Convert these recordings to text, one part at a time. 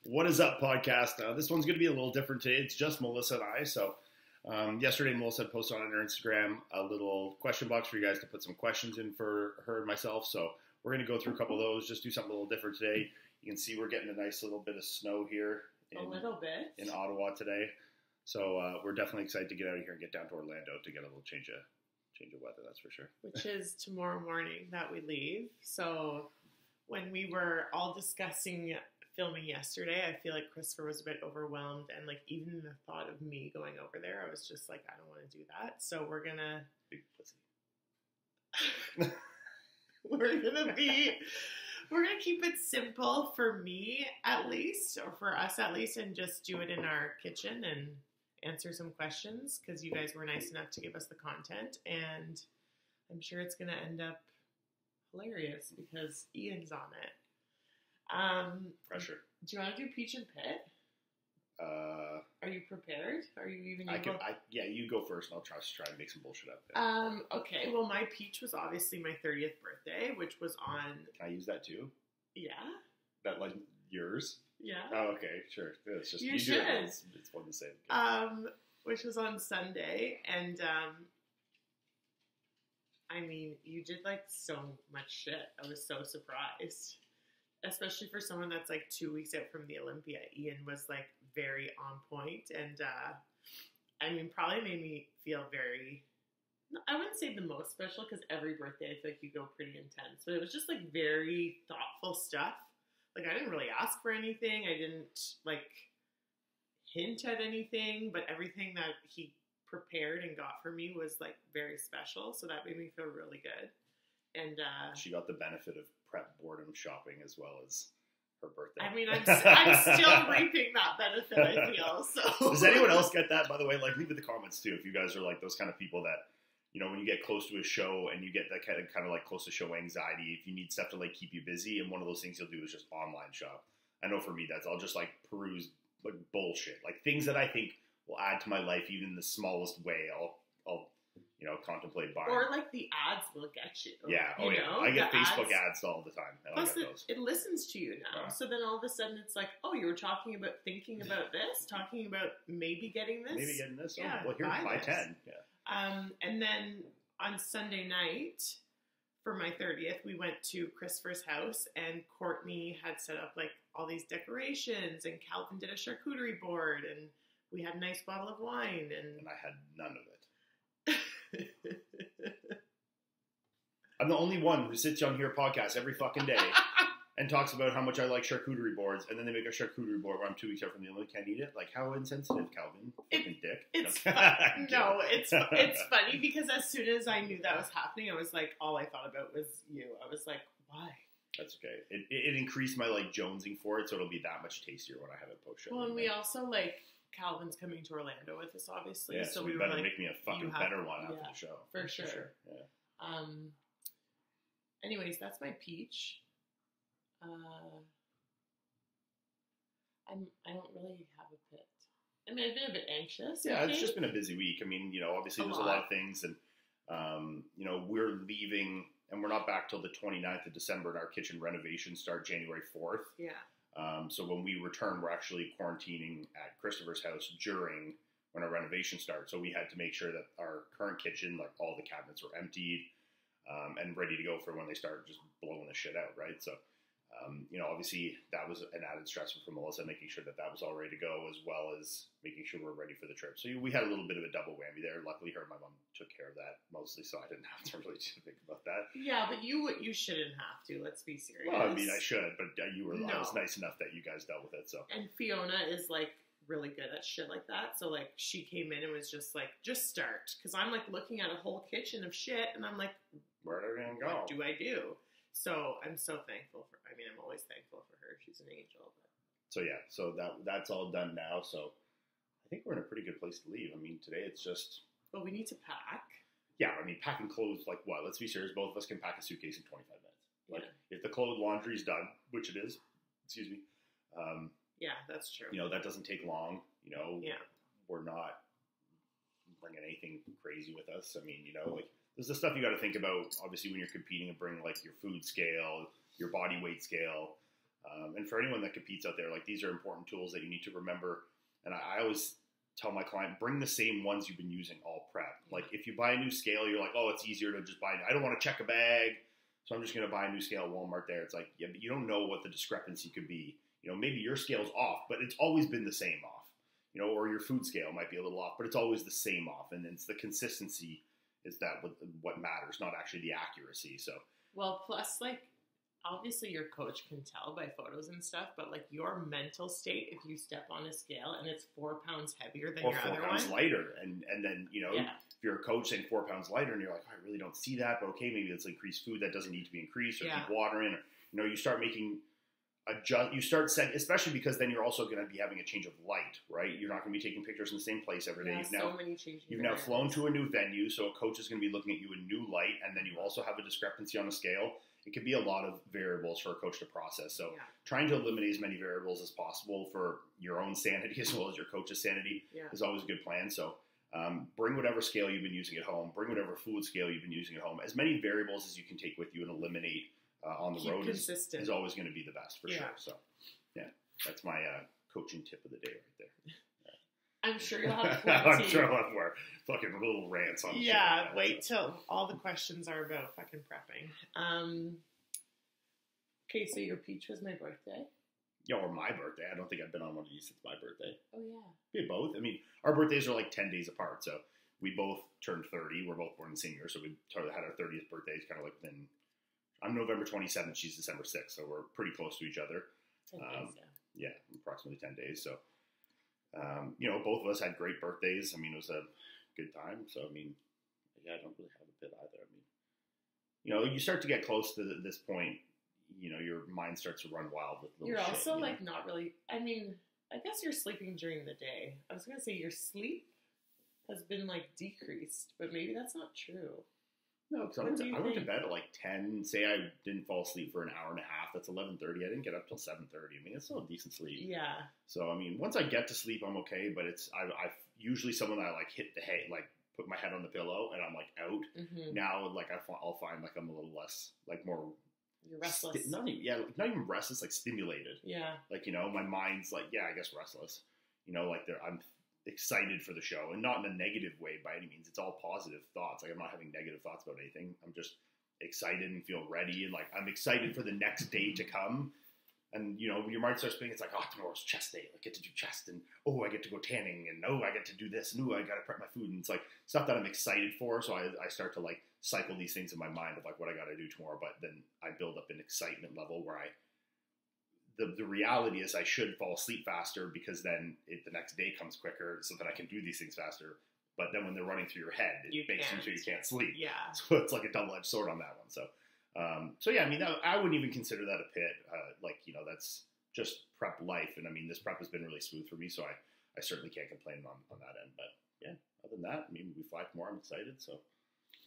What is up, podcast? This one's going to be a little different today. It's just Melissa and I. So yesterday, Melissa posted on her Instagram a little question box for you guys to put some questions in for her and myself. So we're going to go through a couple of those, just do something a little different today. You can see we're getting a nice little bit of snow here in Ottawa today. So we're definitely excited to get out of here and get down to Orlando to get a little change of weather, that's for sure. Which is tomorrow morning that we leave. So when we were all discussing filming yesterday, I feel like Christopher was a bit overwhelmed, and like even the thought of me going over there, I was just like, I don't want to do that. So we're gonna big pussy. we're gonna keep it simple for me at least, or for us at least, and just do it in our kitchen and answer some questions because you guys were nice enough to give us the content, and I'm sure it's gonna end up hilarious because Iain's on it. Pressure. Do you want to do peach and pit? Are you prepared? Are you even? Yeah, you go first, and I'll try and make some bullshit up. Okay. Well, my peach was obviously my 30th birthday, which was on. Can I use that too? Yeah. That like yours? Yeah. Oh, okay, sure. It's just you should. It's one the same. Which was on Sunday, and I mean, you did like so much shit. I was so surprised. Especially for someone that's like 2 weeks out from the Olympia. Iain was like very on point, and I mean, probably made me feel very, I wouldn't say the most special because every birthday I feel like you go pretty intense, but it was just like very thoughtful stuff. Like I didn't really ask for anything. I didn't like hint at anything, but everything that he prepared and got for me was like very special. So that made me feel really good. And she got the benefit of prep boredom shopping as well as her birthday. I mean, I'm still reaping that benefit, I feel. So does anyone else get that, by the way? Like, leave in the comments too if you guys are like those kind of people that, you know, when you get close to a show and you get that kind of like close to show anxiety, if you need stuff to like keep you busy, and one of those things you'll do is just online shop. I know for me that's I'll just like peruse like bullshit, like things that I think will add to my life even in the smallest way. I'll you know, contemplate buying. Or like the ads will get you. Yeah. You know? I get Facebook ads all the time. Plus, it listens to you now. Yeah. So then all of a sudden it's like, oh, you were thinking about this, talking about maybe getting this. Maybe getting this. Yeah. Oh, well, here's buy 10. Yeah. And then on Sunday night for my 30th, we went to Christopher's house, and Courtney had set up like all these decorations, and Calvin did a charcuterie board, and we had a nice bottle of wine, and I had none of it. I'm the only one who sits on here podcast every fucking day and talks about how much I like charcuterie boards, and then they make a charcuterie board where I'm 2 weeks out from the Olympic, can't eat it. Like, how insensitive, Calvin? Fucking dick. It's funny because as soon as I knew that was happening, I was like, all I thought about was you. I was like, why? That's okay. It increased my like jonesing for it, so it'll be that much tastier when I have it post show. Well, and we also like. Calvin's coming to Orlando with us, obviously. Yeah, so we better make me a fucking better one after the show. For sure. Yeah. Anyways, that's my peach. I don't really have a pit. I mean, I've been a bit anxious. Yeah, it's just been a busy week. I mean, you know, obviously there's a lot of things, and you know, we're leaving, and we're not back till the 29th of December, and our kitchen renovations start January 4th. Yeah. So when we return, we're actually quarantining at Christopher's house during when our renovation starts. So we had to make sure that our current kitchen, like all the cabinets were emptied and ready to go for when they start just blowing the shit out, right? So, you know, obviously that was an added stressor for Melissa, making sure that was all ready to go, as well as making sure we're ready for the trip. So we had a little bit of a double whammy there. Luckily, her and my mom took care of that mostly, so I didn't have to really think about that. Yeah, but you shouldn't have to. Let's be serious. Well, I mean, I should, but I was nice enough that you guys dealt with it. So. And Fiona is like really good at shit like that. So like she came in and was just like, just start, because I'm like looking at a whole kitchen of shit, and I'm like, where are we gonna go? What do I do? So I'm so thankful for. I mean, I'm always thankful for her. She's an angel. But. So yeah, so that's all done now. So I think we're in a pretty good place to leave. I mean, today it's just. Well, we need to pack. Yeah, I mean, packing clothes, like what? Let's be serious. Both of us can pack a suitcase in 25 minutes. Like, if the clothes laundry's done, which it is, excuse me. Yeah, that's true. You know, that doesn't take long. You know, we're not bringing anything crazy with us. I mean, you know, like, there's the stuff you got to think about, obviously, when you're competing, and bring, like, your food scale, your body weight scale. And for anyone that competes out there, like these are important tools that you need to remember. And I always tell my client, bring the same ones you've been using all prep. Like if you buy a new scale, you're like, oh, it's easier to just buy. I don't want to check a bag, so I'm just going to buy a new scale at Walmart there. It's like, yeah, but you don't know what the discrepancy could be. You know, maybe your scale's off, but it's always been the same off. You know, or your food scale might be a little off, but it's always the same off. And it's the consistency is that what matters, not actually the accuracy. So, well, plus like, obviously your coach can tell by photos and stuff, but like your mental state, if you step on a scale and it's 4 pounds heavier than your other one. Or 4 pounds lighter. And then, you know, if you're a coach saying 4 pounds lighter and you're like, oh, I really don't see that, but okay, maybe it's increased food that doesn't need to be increased or keep watering. Or, you know, you start making especially because then you're also going to be having a change of light, right? You're not going to be taking pictures in the same place every day. You've now flown to a new venue, so a coach is going to be looking at you in new light, and then you also have a discrepancy on the scale. It can be a lot of variables for a coach to process. So trying to eliminate as many variables as possible for your own sanity as well as your coach's sanity is always a good plan. So bring whatever scale you've been using at home. Bring whatever food scale you've been using at home. As many variables as you can take with you and eliminate on the road is always going to be the best for sure. So, yeah, that's my coaching tip of the day right there. I'm sure you'll have plenty. I'm sure I'll have more fucking little rants on shit like wait till all the questions are about fucking prepping. Okay, so your peach was my birthday? Yeah, or my birthday. I don't think I've been on one of these since my birthday. Oh, yeah. We had both. I mean, our birthdays are like 10 days apart, so we both turned 30. We're both born the same year, so we had our 30th birthdays kind of like within... I'm November 27th. She's December 6th, so we're pretty close to each other. 10 days, yeah, approximately 10 days. So, you know, both of us had great birthdays. I mean, it was a good time. So, I mean, yeah, I don't really have a bit either. I mean, you know, you start to get close to this point, you know, your mind starts to run wild with little You're shit, also, you know? like, not really, I mean, I guess you're sleeping during the day. I was going to say your sleep has been, like, decreased, but maybe that's not true. No, because I went to bed at like 10. Say I didn't fall asleep for an hour and a half. That's 11:30. I didn't get up till 7:30. I mean, it's still a decent sleep. Yeah. So, I mean, once I get to sleep, I'm okay. But I usually someone that I like hit the head, like put my head on the pillow and I'm like out. Mm-hmm. Now, like I'll find like I'm a little less, like more. You're restless. Not even restless, like stimulated. Yeah. Like, you know, my mind's like, yeah, I guess restless. You know, like I'm excited for the show, and not in a negative way by any means. It's all positive thoughts. Like I'm not having negative thoughts about anything. I'm just excited and feel ready, and like I'm excited for the next day to come. And you know, your mind starts thinking, it's like, oh, tomorrow's chest day. I get to do chest, and oh, I get to go tanning, and oh, I get to do this, and oh, I got to prep my food, and it's like stuff that I'm excited for. So I start to like cycle these things in my mind of like what I got to do tomorrow. But then I build up an excitement level where the reality is I should fall asleep faster because then the next day comes quicker so that I can do these things faster. But then when they're running through your head, it makes you so you can't sleep. Yeah. So it's like a double-edged sword on that one. So yeah, I mean, I wouldn't even consider that a pit. Like, you know, that's just prep life. And I mean, this prep has been really smooth for me, so I certainly can't complain on that end. But yeah, other than that, I mean, we fly tomorrow. I'm excited. So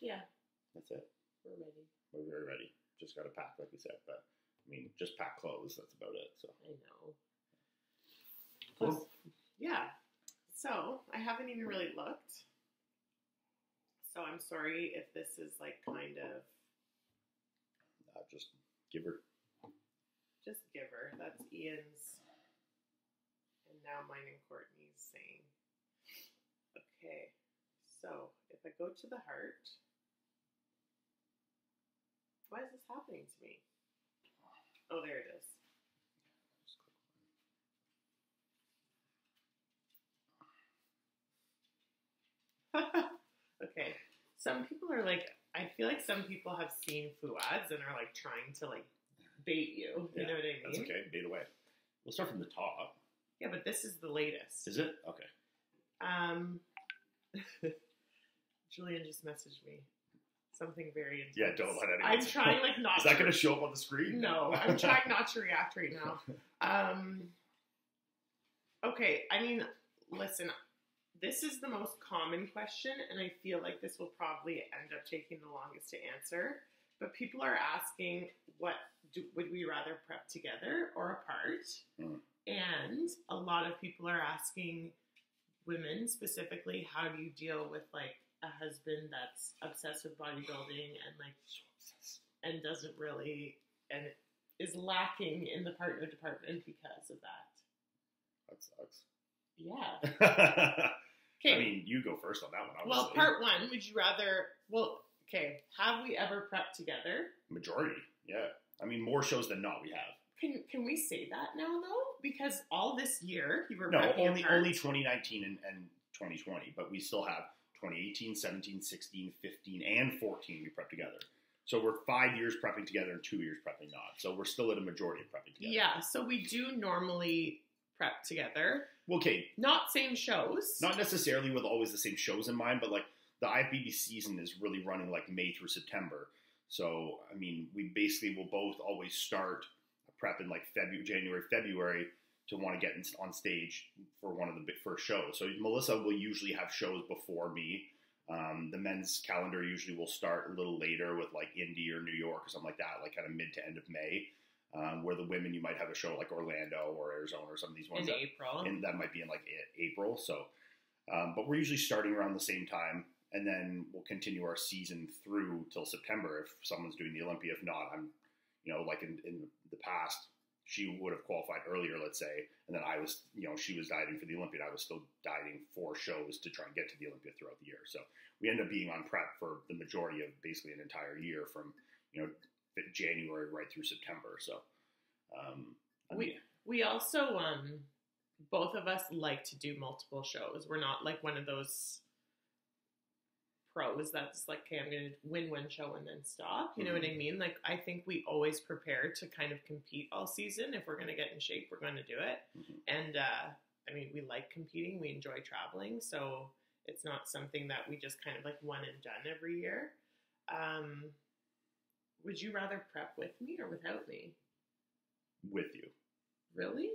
yeah, that's it. We're ready. We're very ready. Just got to pack, like we said, but. I mean, just pack clothes. That's about it. So I know. Cool. Plus, yeah. So I haven't even really looked. So I'm sorry if this is like kind of. Just give her. Just give her. That's Ian's. And now mine and Courtney's saying. Okay. So if I go to the heart. Why is this happening to me? Oh, there it is. Okay. Some people are like, I feel like some people have seen Fuads and are like trying to like bait you. You know what I mean? That's okay. Bait away. We'll start from the top. Yeah, but this is the latest. Is it? Okay. Julian just messaged me. Something very intense. Yeah, don't let anyone. I'm trying like not. Is that going to show up on the screen? No, I'm trying not to react right now. Okay, I mean, listen, this is the most common question, and I feel like this will probably end up taking the longest to answer. But people are asking, would we rather prep together or apart? Mm. And a lot of people are asking women specifically, how do you deal with like a husband that's obsessed with bodybuilding and like and doesn't really and is lacking in the partner department because of that. That sucks. Yeah. Okay. I mean, you go first on that one, obviously. Well, part one, would you rather... Well, okay. Have we ever prepped together? Majority, yeah. I mean, more shows than not we have. Can we say that now, though? Because all this year, you were No, prepping only 2019 and 2020, but we still have 2018, 17, 16, 15, and 14 we prepped together. So we're 5 years prepping together and 2 years prepping not. So we're still at a majority of prepping together. Yeah, so we do normally prep together. Okay. Not same shows. Not necessarily with always the same shows in mind, but like the IFBB season is really running like May through September. So, I mean, we basically will both always start prep in like January, February to want to get on stage for one of the big first shows. So Melissa will usually have shows before me. The men's calendar usually will start a little later with like Indy or New York or something like that, like kind of mid to end of May. Where the women, you might have a show like Orlando or Arizona or some of these ones. In April. And that might be in like April. So, but we're usually starting around the same time. And then we'll continue our season through till September if someone's doing the Olympia. If not, I'm, like in the past, she would have qualified earlier, let's say, and then I was, she was dieting for the Olympia, and I was still dieting for shows to try and get to the Olympia throughout the year. So we end up being on prep for the majority of basically an entire year from, January right through September. So we also both of us like to do multiple shows. We're not like one of those pros that's like, okay, I'm going to win one show and then stop. You know what I mean? Like, I think we always prepare to kind of compete all season. If we're going to get in shape, we're going to do it. And, I mean, we like competing. We enjoy traveling. So it's not something that we just kind of like one and done every year. Would you rather prep with me or without me? With you. Really?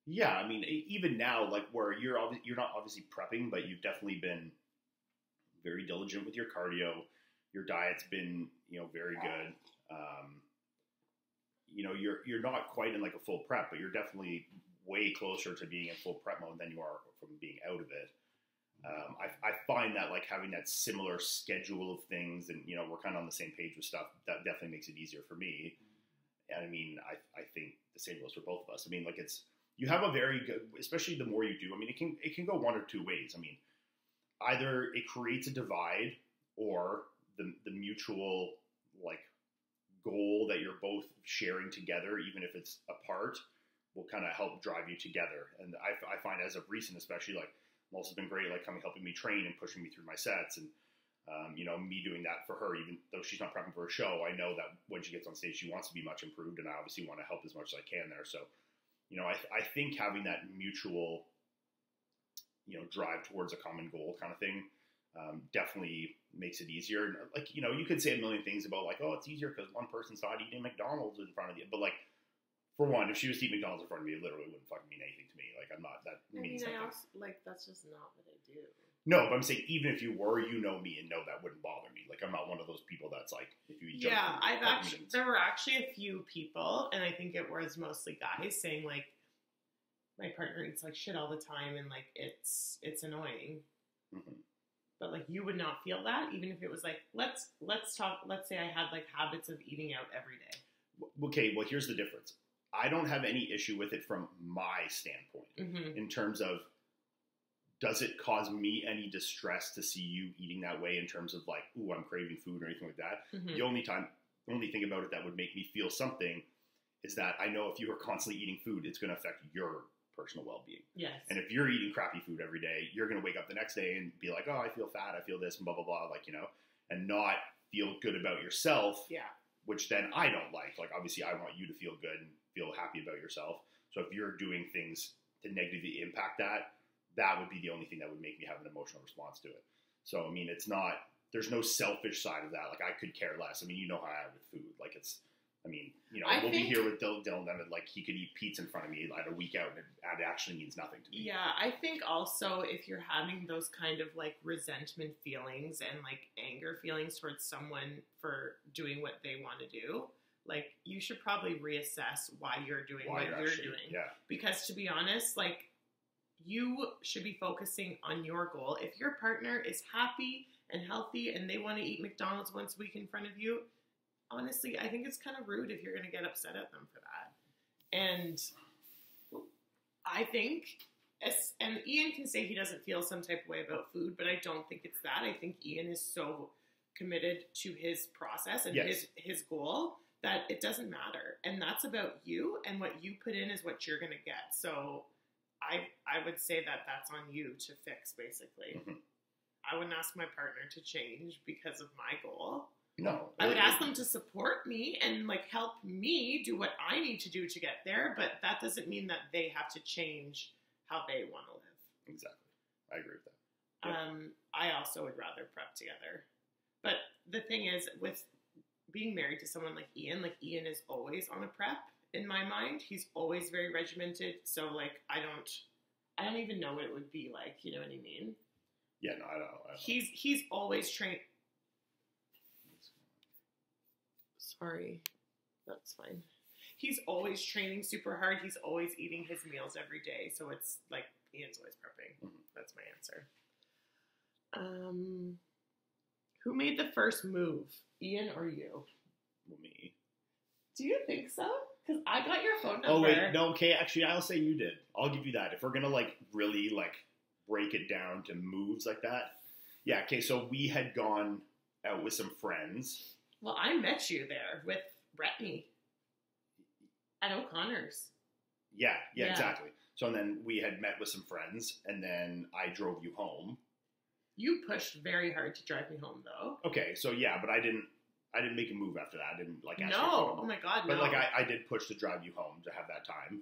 Yeah. I mean, even now, like where you're not obviously prepping, but you've definitely been very diligent with your cardio. Your diet's been, very good. You're not quite in like a full prep, but you're definitely way closer to being in full prep mode than you are from being out of it. I find that like having that similar schedule of things and, we're kind of on the same page with stuff, that definitely makes it easier for me. And I mean, I think the same goes for both of us. I mean, like you have a very good, especially the more you do, I mean, it can go one or two ways. I mean, either it creates a divide or the mutual like goal that you're both sharing together, even if it's apart, will kind of help drive you together. And I find as of recent, especially like Melissa's been great, like helping me train and pushing me through my sets. And, me doing that for her, even though she's not prepping for a show, I know that when she gets on stage, she wants to be much improved. And I obviously want to help as much as I can there. So, I think having that mutual, drive towards a common goal kind of thing, definitely makes it easier. And like, you could say a million things about like, oh, it's easier because one person's not eating McDonald's in front of you. But like, for one, if she was to eat McDonald's in front of me, it literally wouldn't fucking mean anything to me. Like, I'm not, that means nothing. I also, like, that's just not what I do. No, but I'm saying even if you were, me and know that wouldn't bother me. Like, I'm not one of those people that's like, if you eat junk food, there were actually a few people, and I think it was mostly guys saying like, my partner eats like shit all the time, and like it's annoying. But like, you would not feel that, even if it was like, let's talk. Let's say I had like habits of eating out every day. Okay, well, here's the difference. I don't have any issue with it from my standpoint in terms of, does it cause me any distress to see you eating that way in terms of like, ooh, I'm craving food or anything like that? The only thing about it that would make me feel something is that I know if you are constantly eating food, it's going to affect your personal well-being. Yes. And if you're eating crappy food every day, you're going to wake up the next day and be like, oh, I feel fat, I feel this, and blah, blah, blah, like, and not feel good about yourself. Yeah. Which then I don't like. Like, obviously, I want you to feel good and feel happy about yourself. So if you're doing things to negatively impact that, that would be the only thing that would make me have an emotional response to it. So, I mean, there's no selfish side of that. Like, I could care less. I mean, you know how I am with food. Like, we'll be here with Dylan, and like, he could eat pizza in front of me at a week out, and it actually means nothing to me. Yeah, I think also if you're having those kind of like resentment feelings and like anger feelings towards someone for doing what they want to do, like, you should probably reassess why you're doing what you're doing. Yeah. Because to be honest, like, you should be focusing on your goal. If your partner is happy and healthy and they want to eat McDonald's once a week in front of you, honestly, I think it's kind of rude if you're going to get upset at them for that. And I think, and Iain can say he doesn't feel some type of way about food, but I don't think it's that. I think Iain is so committed to his process and his goal that it doesn't matter. And that's about you, and what you put in is what you're going to get. So I would say that that's on you to fix, basically. Mm-hmm. I wouldn't ask my partner to change because of my goal. No. I would ask them to support me and like help me do what I need to do to get there, but that doesn't mean that they have to change how they want to live. Exactly. I agree with that. Yep. I also would rather prep together. But the thing is, with being married to someone like Iain is always on a prep in my mind. He's always very regimented. So like I don't even know what it would be like, you know what I mean? Yeah, no, I don't. He's always trained. Sorry, that's fine. He's always training super hard. He's always eating his meals every day. So it's like Iain's always prepping. Mm-hmm. That's my answer. Who made the first move, Iain or you? Me. Do you think so? Because I got your phone number. Oh wait, no. Okay, actually, I'll say you did. I'll give you that. If we're gonna like really like break it down to moves like that, yeah. Okay, so we had gone out with some friends. Well, I met you there with Brittany at O'Connor's. Yeah, exactly. So then we had met with some friends, and then I drove you home. You pushed very hard to drive me home, though. Okay, so yeah, but I didn't make a move after that. I didn't like ask No, oh my God, but no. like I did push to drive you home to have that time.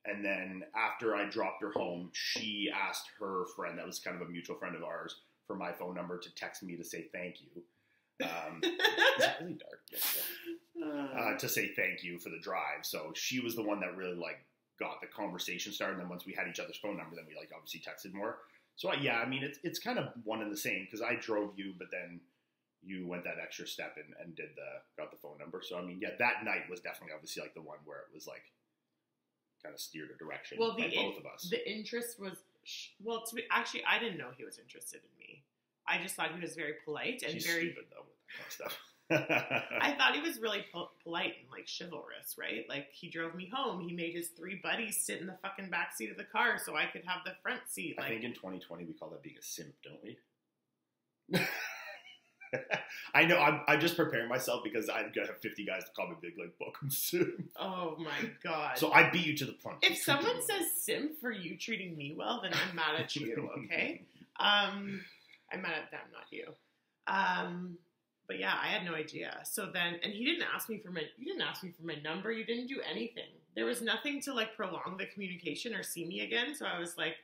And then after I dropped her home, she asked her friend, that was kind of a mutual friend of ours, for my phone number to text me to say thank you. It's really dark. To say thank you for the drive. So she was the one that really like got the conversation started. And then once we had each other's phone number, then we like obviously texted more. So yeah, I mean it's kind of one and the same because I drove you, but then you went that extra step and got the phone number. So I mean, yeah, that night was definitely obviously like the one where it was like kind of steered a direction by both of us. The interest was actually I didn't know he was interested in me. I just thought he was very polite and She's very stupid though with that kind of stuff. I thought he was really polite and like chivalrous, right? Like he drove me home. He made his 3 buddies sit in the fucking back seat of the car so I could have the front seat. I think in 2020 we call that being a simp, don't we? I know. I'm just preparing myself because I'm gonna have 50 guys to call me big like welcome simp. Oh my God! So I beat you to the punch. If someone says simp for you treating me well, then I'm mad at you. Okay. I'm mad at them, not you. But yeah, I had no idea. So then, and you didn't ask me for my number. You didn't do anything. There was nothing to like prolong the communication or see me again. So I was like,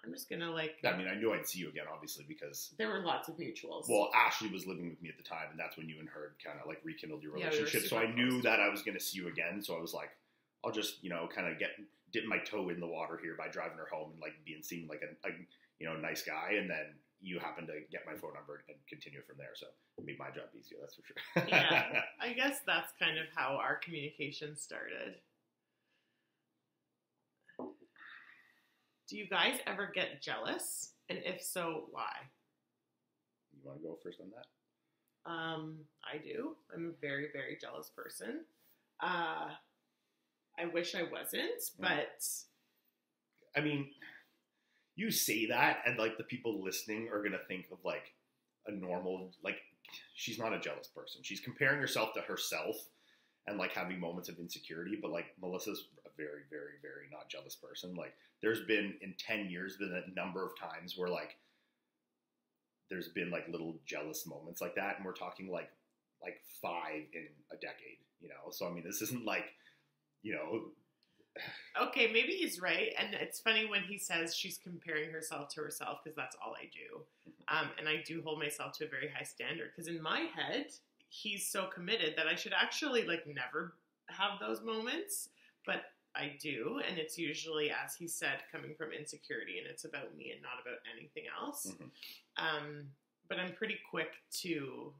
I'm just gonna like. I mean, I knew I'd see you again, obviously, because there were lots of mutuals. Well, Ashley was living with me at the time, and that's when you and her kind of like rekindled your relationship. So I knew that I was gonna see you again. So I was like, I'll just kind of dip my toe in the water here by driving her home and like seeming like a nice guy, and then you happen to get my phone number and continue from there. So it made my job easier, that's for sure. Yeah, I guess that's kind of how our communication started. Do you guys ever get jealous? And if so, why? You want to go first on that? I do. I'm a very, very jealous person. I wish I wasn't, but... I mean... You say that, and like the people listening are gonna think of like a normal, like she's not a jealous person. She's comparing herself to herself and like having moments of insecurity. But like Melissa's a very, very, very not jealous person. Like there's been in 10 years been a number of times where like there's been like little jealous moments like that, and we're talking like 5 in a decade. So I mean, this isn't like Okay, maybe he's right. And it's funny when he says she's comparing herself to herself because that's all I do. And I do hold myself to a very high standard because in my head, he's so committed that I should actually like never have those moments. But I do. And it's usually, as he said, coming from insecurity and it's about me and not about anything else. Mm-hmm. But I'm pretty quick to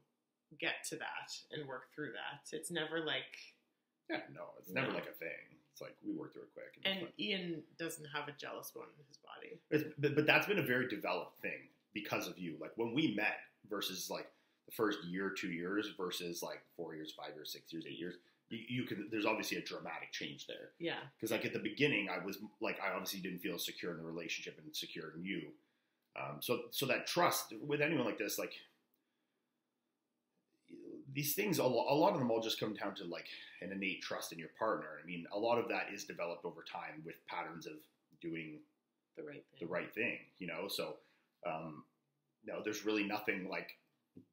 get to that and work through that. It's never like... Yeah, no, it's never like a thing. It's like we work through it quick. And Iain doesn't have a jealous bone in his body. But that's been a very developed thing because of you. Like when we met versus like the first year, 2 years versus like 4 years, 5 years, 6 years, 8 years, you can, there's obviously a dramatic change there. Yeah. Because like at the beginning, I was like, I obviously didn't feel secure in the relationship and secure in you. So that trust with anyone like this, like these things, a lot of them all just come down to like an innate trust in your partner. I mean, a lot of that is developed over time with patterns of doing the right thing, you know? So, no, there's really nothing like,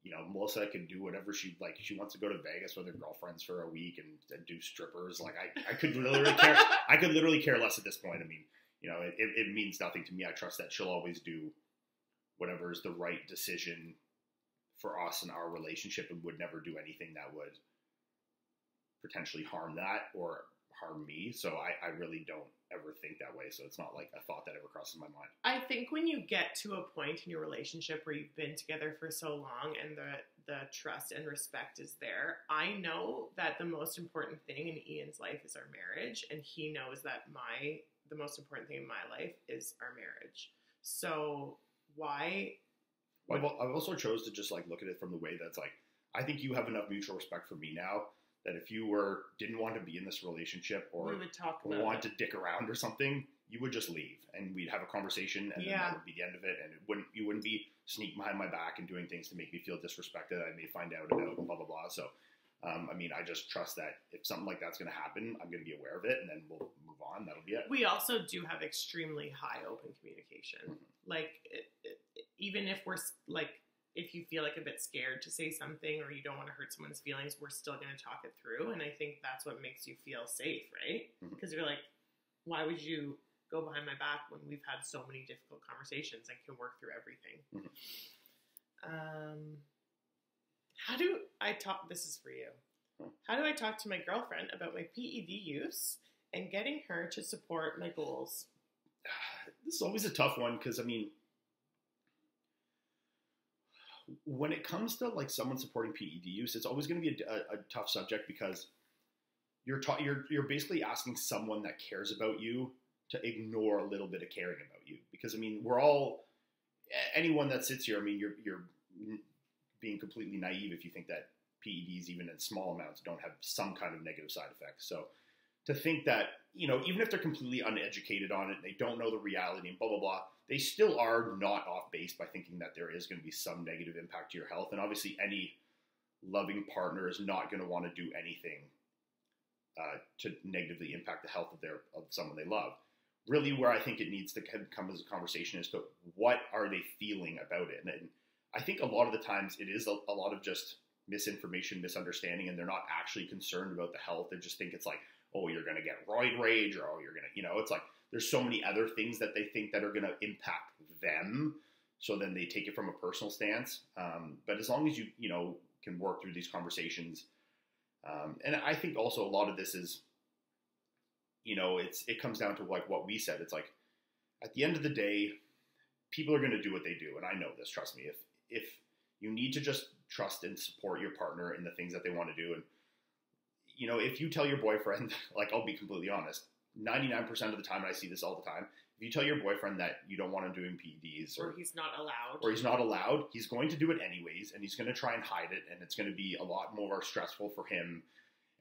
you know, Melissa can do whatever she wants to go to Vegas with her girlfriends for a week and do strippers. Like I could literally care. I could literally care less at this point. I mean, you know, it means nothing to me. I trust that she'll always do whatever is the right decision for us and our relationship, and would never do anything that would potentially harm that or harm me. So I really don't ever think that way. So it's not like a thought that ever crosses my mind. I think when you get to a point in your relationship where you've been together for so long and the trust and respect is there, I know that the most important thing in Iain's life is our marriage, and he knows that the most important thing in my life is our marriage. So why? I've also chose to just like look at it from the way that's like, I think you have enough mutual respect for me now that if you didn't want to be in this relationship or we would talk about want to dick around or something, you would just leave and we'd have a conversation, and then that would be the end of it. And you wouldn't be sneaking behind my back and doing things to make me feel disrespected. I may find out about and blah, blah, blah. So, I mean, I just trust that if something like that's going to happen, I'm going to be aware of it, and then we'll move on. That'll be it. We also do have extremely high open communication. Mm-hmm. Like, even if we're like, if you feel like a bit scared to say something or you don't want to hurt someone's feelings, we're still going to talk it through. And I think that's what makes you feel safe, right? Because you're like, why would you go behind my back when we've had so many difficult conversations and can work through everything? How do I talk? This is for you. How do I talk to my girlfriend about my PED use and getting her to support my goals? This is always a tough one because, I mean, when it comes to like someone supporting PED use, it's always going to be a tough subject because you're basically asking someone that cares about you to ignore a little bit of caring about you. Because I mean, anyone that sits here, I mean, you're being completely naive if you think that PEDs, even in small amounts, don't have some kind of negative side effects. So to think that, you know, even if they're completely uneducated on it, they don't know the reality and blah, blah, blah, they still are not off base by thinking that there is going to be some negative impact to your health. And obviously any loving partner is not going to want to do anything to negatively impact the health of someone they love. Really where I think it needs to come as a conversation is to what are they feeling about it? And I think a lot of the times it is a lot of just misinformation, misunderstanding, and they're not actually concerned about the health. They just think it's like, oh, you're going to get roid rage, or oh, you're going to, you know, it's like there's so many other things that they think that are going to impact them. So then they take it from a personal stance. But as long as you know, can work through these conversations. And I think also a lot of this is, you know, it comes down to like what we said. It's like, at the end of the day, people are going to do what they do. And I know this, trust me. If you need to just trust and support your partner in the things that they want to do. And, you know, if you tell your boyfriend, like, I'll be completely honest, 99% of the time, and I see this all the time, if you tell your boyfriend that you don't want him doing PEDs or he's not allowed, he's going to do it anyways, and he's going to try and hide it, and it's going to be a lot more stressful for him,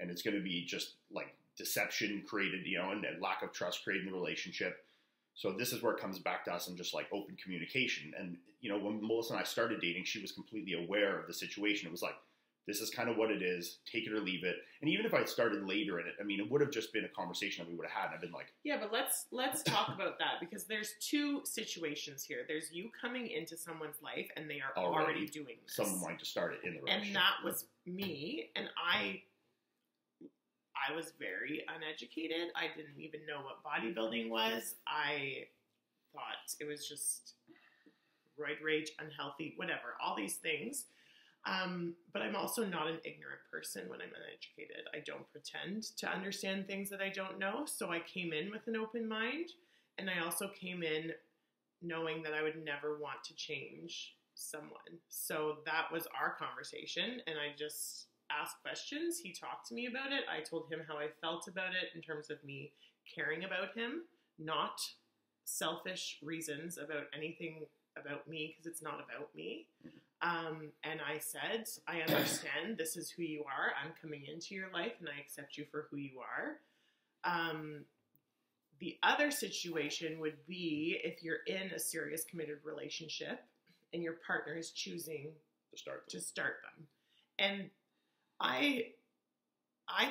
and it's going to be just like deception created, you know, and lack of trust created in the relationship. So this is where it comes back to us and just like open communication. And, you know, when Melissa and I started dating, she was completely aware of the situation. It was like, this is kind of what it is, take it or leave it. And even if I started later in it, I mean, it would have just been a conversation that we would have had. And I've been like, yeah, but let's talk about that, because there's two situations here. There's you coming into someone's life and they are already doing this. Someone wanting to start it in the relationship. And that was me. And I was very uneducated. I didn't even know what bodybuilding was. I thought it was just roid rage, unhealthy, whatever, all these things. But I'm also not an ignorant person when I'm uneducated. I don't pretend to understand things that I don't know. So I came in with an open mind, and I also came in knowing that I would never want to change someone. So that was our conversation, and I just asked questions. He talked to me about it. I told him how I felt about it in terms of me caring about him, not selfish reasons about anything about me because it's not about me. And I said, I understand this is who you are. I'm coming into your life and I accept you for who you are. The other situation would be if you're in a serious committed relationship and your partner is choosing to start them. And I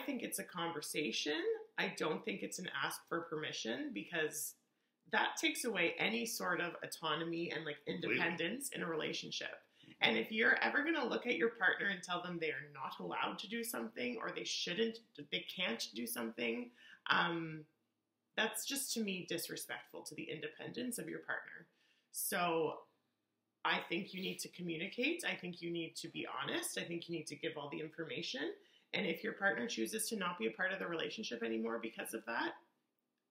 think it's a conversation. I don't think it's an ask for permission, because that takes away any sort of autonomy and like independence in a relationship. And if you're ever going to look at your partner and tell them they are not allowed to do something, or they can't do something, that's just, to me, disrespectful to the independence of your partner. So I think you need to communicate. I think you need to be honest. I think you need to give all the information. And if your partner chooses to not be a part of the relationship anymore because of that,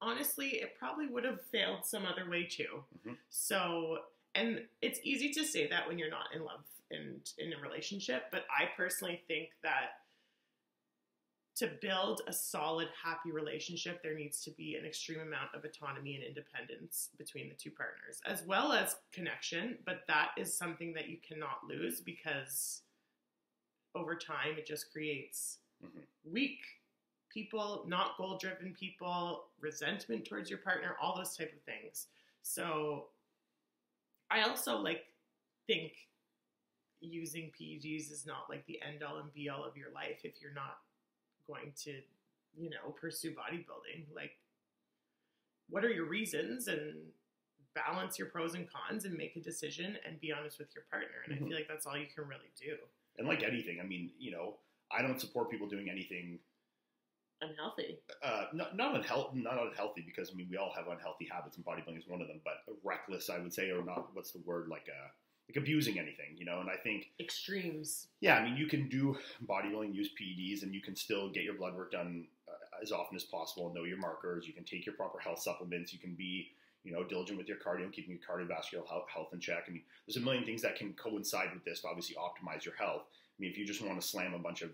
honestly, it probably would have failed some other way too. So, and it's easy to say that when you're not in love and in a relationship, but I personally think that to build a solid, happy relationship, there needs to be an extreme amount of autonomy and independence between the two partners, as well as connection. But that is something that you cannot lose, because over time it just creates weak people, not goal-driven people, resentment towards your partner, all those type of things. So I also think using PEDs is not like the end-all and be-all of your life if you're not going to, pursue bodybuilding. Like, what are your reasons, and balance your pros and cons and make a decision and be honest with your partner. And I feel like that's all you can really do. And like anything, I mean, I don't support people doing anything unhealthy. Not unhealthy, because I mean, we all have unhealthy habits, and bodybuilding is one of them, but reckless, I would say, or not, what's the word, like abusing anything, and I think extremes. Yeah, I mean, you can do bodybuilding, use PEDs, and you can still get your blood work done as often as possible, know your markers. You can take your proper health supplements. You can be, diligent with your cardio and keeping your cardiovascular health in check. I mean, there's a million things that can coincide with this to obviously optimize your health. I mean, if you just want to slam a bunch of,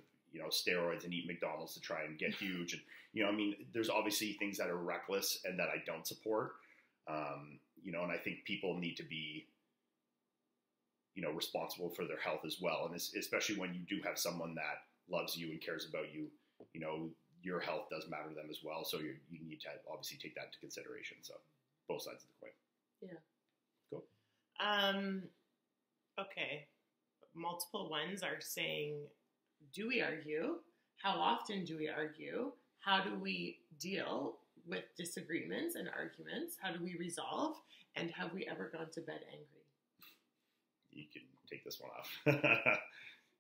steroids and eat McDonald's to try and get huge, and, I mean, there's obviously things that are reckless and that I don't support, and I think people need to be, responsible for their health as well. And especially when you do have someone that loves you and cares about you, your health does matter to them as well. So you need to obviously take that into consideration. So both sides of the coin. Yeah. Cool. Okay. Multiple ones are saying, do we argue? How often do we argue? How do we deal with disagreements and arguments? How do we resolve? And have we ever gone to bed angry? You can take this one off.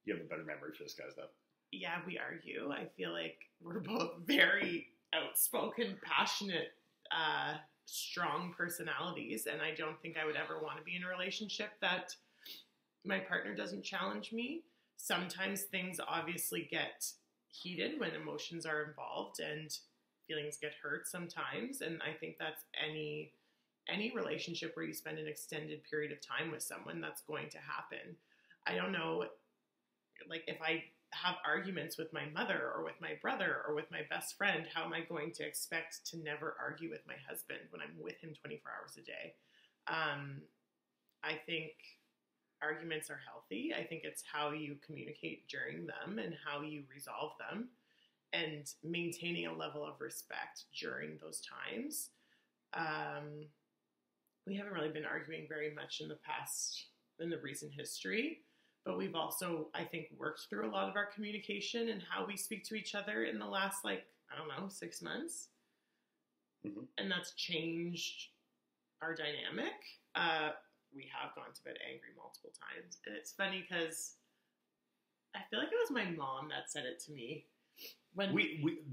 You have a better memory for this kind of stuff. Yeah, we argue. I feel like we're both very outspoken, passionate, strong personalities, and I don't think I would ever want to be in a relationship that my partner doesn't challenge me. Sometimes things obviously get heated when emotions are involved and feelings get hurt sometimes, and I think that's any relationship where you spend an extended period of time with someone, that's going to happen. I don't know, like if I have arguments with my mother or with my brother or with my best friend, how am I going to expect to never argue with my husband when I'm with him 24 hours a day? I think arguments are healthy. I think it's how you communicate during them and how you resolve them, and maintaining a level of respect during those times. We haven't really been arguing very much in the recent history, but we've also, I think, worked through a lot of our communication and how we speak to each other in the last, 6 months. And that's changed our dynamic. We have gone to bed angry multiple times. And it's funny because I feel like it was my mom that said it to me. When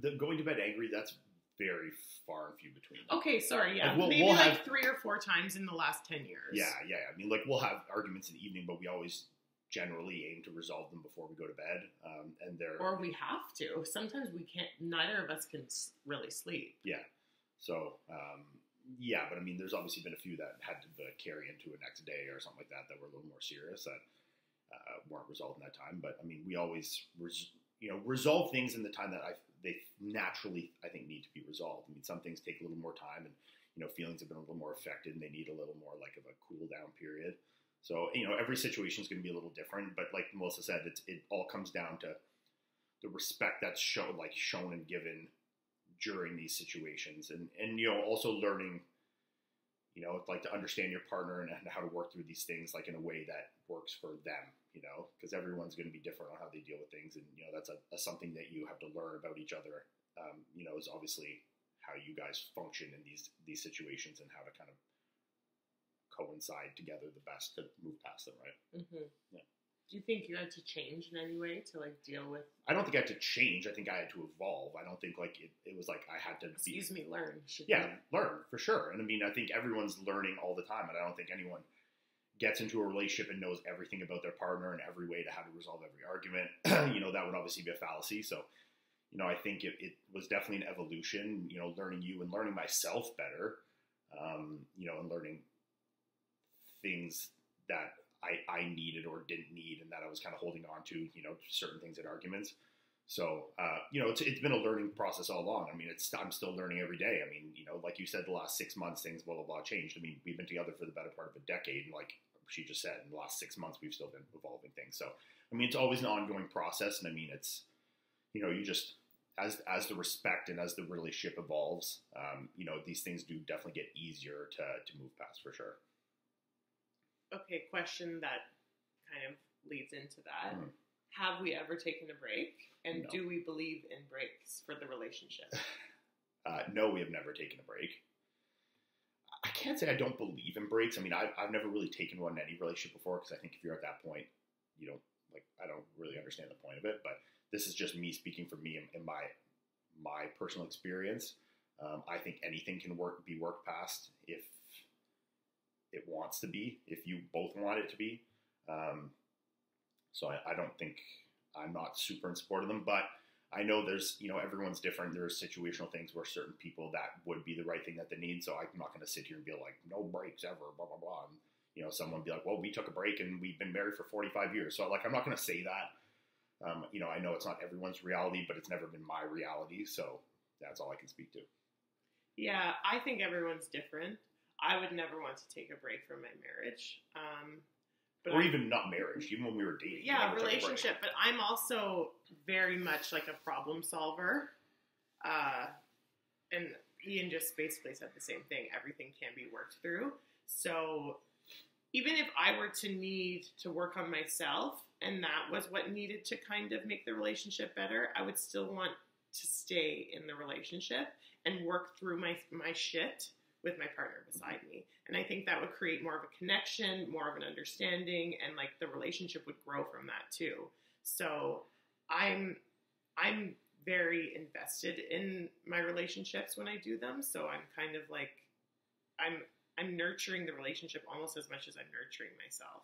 the going to bed angry, that's very far and few between. Okay, sorry, yeah. Like Maybe 3 or 4 times in the last 10 years. Yeah. I mean, we'll have arguments in the evening, but we always generally aim to resolve them before we go to bed. Or we have to. Sometimes we can't, neither of us can really sleep. Yeah. So, but I mean, there's obviously been a few that had to carry into a next day or something like that were a little more serious that weren't resolved in that time. But I mean, we always resolve things in the time that they naturally, I think, need to be resolved. I mean, some things take a little more time, and feelings have been a little more affected and they need a little more like of a cool down period. So, every situation is going to be a little different, but like Melissa said, it all comes down to the respect that's shown and given during these situations, and also learning, like to understand your partner and how to work through these things like in a way that works for them, because everyone's going to be different on how they deal with things, and that's a something that you have to learn about each other. Is obviously how you guys function in these situations and how to kind of coincide together the best to move past them, right? Mm-hmm. Yeah. Do you think you had to change in any way to like deal with? I don't think I had to change. I think I had to evolve. I don't think like it was like I had to learn. Learn for sure. And I mean, I think everyone's learning all the time, and I don't think anyone gets into a relationship and knows everything about their partner and every way to how to resolve every argument. That would obviously be a fallacy. So, I think it was definitely an evolution. Learning you and learning myself better. And learning things that I needed or didn't need, and that I was kind of holding on to, certain things in arguments. So, it's been a learning process all along. I mean, I'm still learning every day. I mean, like you said, the last 6 months, things blah, blah, blah changed. I mean, we've been together for the better part of a decade. And like she just said, in the last 6 months, we've still been evolving things. So, I mean, it's always an ongoing process. And I mean, it's, you just, as the respect and as the relationship evolves, these things do definitely get easier to move past for sure. Okay, question that kind of leads into that. Have we ever taken a break? And No. Do we believe in breaks for the relationship? No, we have never taken a break. I can't say I don't believe in breaks. I mean, I've never really taken one in any relationship before, because I think if you're at that point, I don't really understand the point of it. But this is just me speaking for me and my personal experience. I think anything can be worked past if it wants to be, if you both want it to be. So I don't think, I'm not super in support of them, but I know there's, everyone's different. There's situational things where certain people that would be the right thing that they need. So I'm not going to sit here and be like, no breaks ever, blah, blah, blah. And, someone be like, well, we took a break and we've been married for 45 years. So like, I'm not going to say that. I know it's not everyone's reality, but it's never been my reality. So that's all I can speak to. Yeah, I think everyone's different. I would never want to take a break from my marriage. Or even not marriage, even when we were dating. Yeah, relationship. But I'm also very much like a problem solver. And Iain just basically said the same thing. Everything can be worked through. So even if I were to need to work on myself, and that was what needed to kind of make the relationship better, I would still want to stay in the relationship and work through my shit with my partner beside me. And I think that would create more of a connection, more of an understanding, and like the relationship would grow from that too. So I'm very invested in my relationships when I do them. So I'm kind of like, I'm nurturing the relationship almost as much as I'm nurturing myself.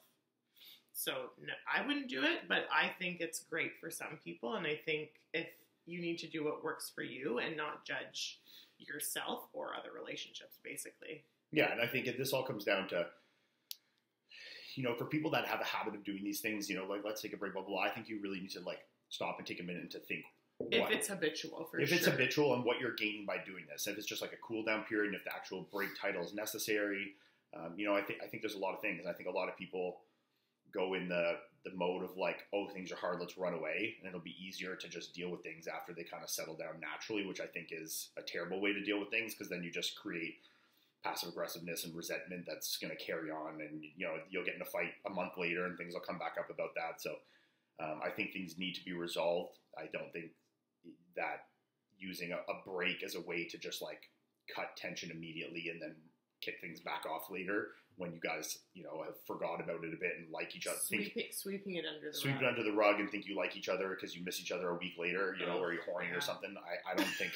So no, I wouldn't do it, but I think it's great for some people. And I think if you need to do what works for you and not judge yourself or other relationships, basically. Yeah, and I think this all comes down to, for people that have a habit of doing these things, like let's take a break, blah, blah, blah. I think you really need to like stop and take a minute and to think. If it's habitual, if it's habitual and what you're gaining by doing this. If it's just like a cool down period and if the actual break title is necessary, I think there's a lot of things. I think a lot of people go in the mode of like, oh, things are hard, let's run away. And it'll be easier to just deal with things after they kind of settle down naturally, which I think is a terrible way to deal with things, because then you just create passive aggressiveness and resentment that's going to carry on. And, you'll get in a fight a month later and things will come back up about that. So I think things need to be resolved. I don't think that using a break as a way to just like cut tension immediately and then kick things back off later when you guys, have forgot about it a bit and like each other. Sweeping it under the Sweep rug. it under the rug and think you like each other because you miss each other a week later, or you're horny or something. I don't think,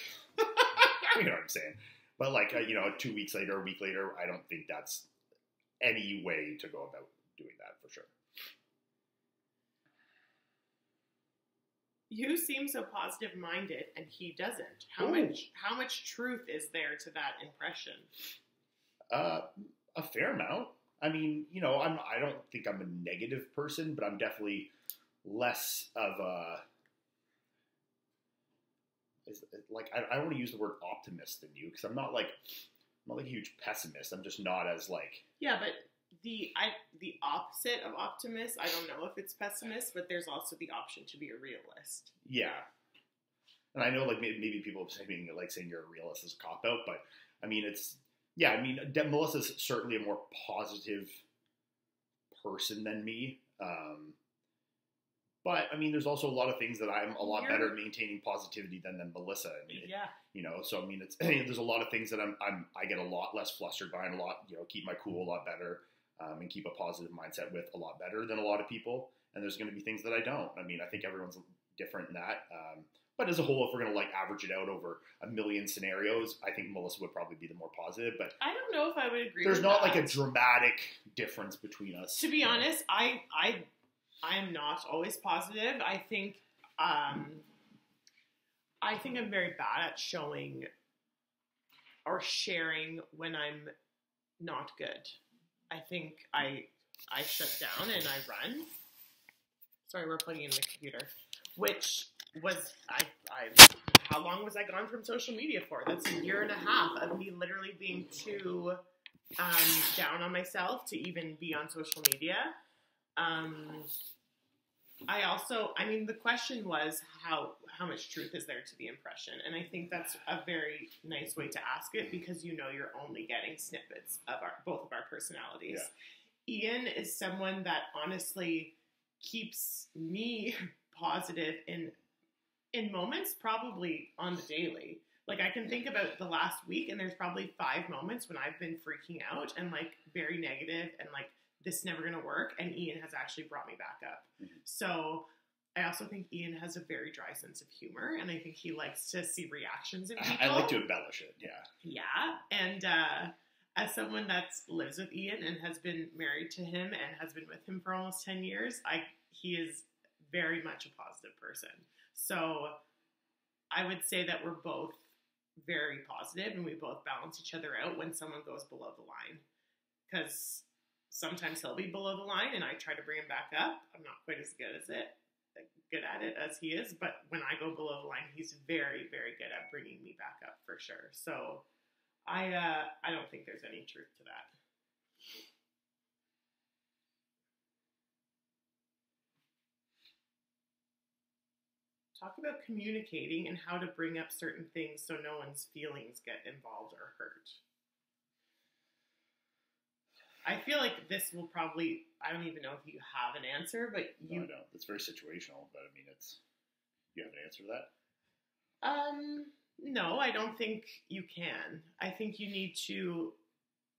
you know what I'm saying? But like, 2 weeks later, a week later, I don't think that's any way to go about doing that for sure. You seem so positive-minded, and he doesn't. How much truth is there to that impression? A fair amount. I mean, I don't think I'm a negative person, but I'm definitely less of a, like, I don't want to use the word optimist than you, because I'm not like not like a huge pessimist. I'm just not as like. Yeah, but the opposite of optimist, I don't know if it's pessimist, but there's also the option to be a realist. Yeah. And I know, like, maybe people saying, like, saying you're a realist is a cop-out, but, I mean, Melissa's certainly a more positive person than me. But, I mean, there's also a lot of things that I'm a lot better at maintaining positivity than Melissa. I mean, yeah. You know, so, I mean, there's a lot of things that I get a lot less flustered by and a lot, you know, keep my cool a lot better, and keep a positive mindset with a lot better than a lot of people. And there's going to be things that I don't. I mean, I think everyone's different in that. But as a whole, if we're going to like average it out over a million scenarios, I think Melissa would probably be the more positive. But I don't know if I would agree. There's not like a dramatic difference between us. To be honest, I am not always positive. I think I'm very bad at showing or sharing when I'm not good. I think I shut down and I run. Sorry, we're plugging in the computer. Which was, how long was I gone from social media for? That's a year and a half of me literally being too down on myself to even be on social media. The question was how much truth is there to the impression? And I think that's a very nice way to ask it because you know you're only getting snippets of both of our personalities. Yeah. Iain is someone that honestly keeps me positive in moments, probably on the daily. Like I can think about the last week and there's probably 5 moments when I've been freaking out and like very negative and like this is never going to work, and Iain has actually brought me back up. Mm-hmm. So I also think Iain has a very dry sense of humor, and I think he likes to see reactions in people. I like to embellish it, yeah. Yeah, and as someone that lives with Iain and has been married to him and has been with him for almost 10 years, he is very much a positive person. So I would say that we're both very positive and we both balance each other out when someone goes below the line. Because sometimes he'll be below the line and I try to bring him back up. I'm not quite as good at it as he is, but when I go below the line, he's very, very good at bringing me back up for sure. So I don't think there's any truth to that. Talk about communicating and how to bring up certain things so no one's feelings get involved or hurt. I feel like this will probably, I don't even know if you have an answer, but you... No, I don't. It's very situational, but I mean, you have an answer to that? No, I don't think you can. I think you need to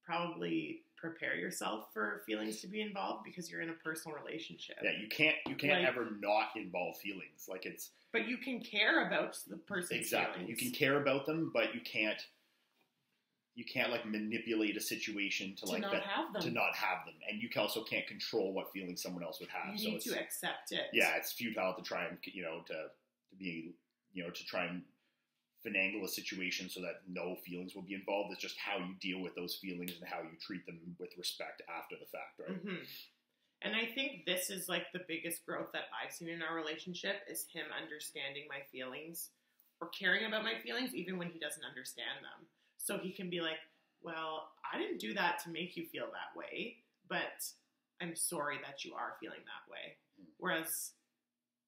probably prepare yourself for feelings to be involved because you're in a personal relationship. Yeah, you can't like, ever not involve feelings. Like it's... But you can care about the person's feelings. You can care about them, but you can't like manipulate a situation to like not have them. To not have them, and you also can't control what feelings someone else would have. You need to accept it. Yeah, it's futile to try and to try and finagle a situation so that no feelings will be involved. It's just how you deal with those feelings and how you treat them with respect after the fact, right? Mm-hmm. And I think this is like the biggest growth that I've seen in our relationship is him understanding my feelings or caring about my feelings even when he doesn't understand them. So he can be like, well, I didn't do that to make you feel that way, but I'm sorry that you are feeling that way. Whereas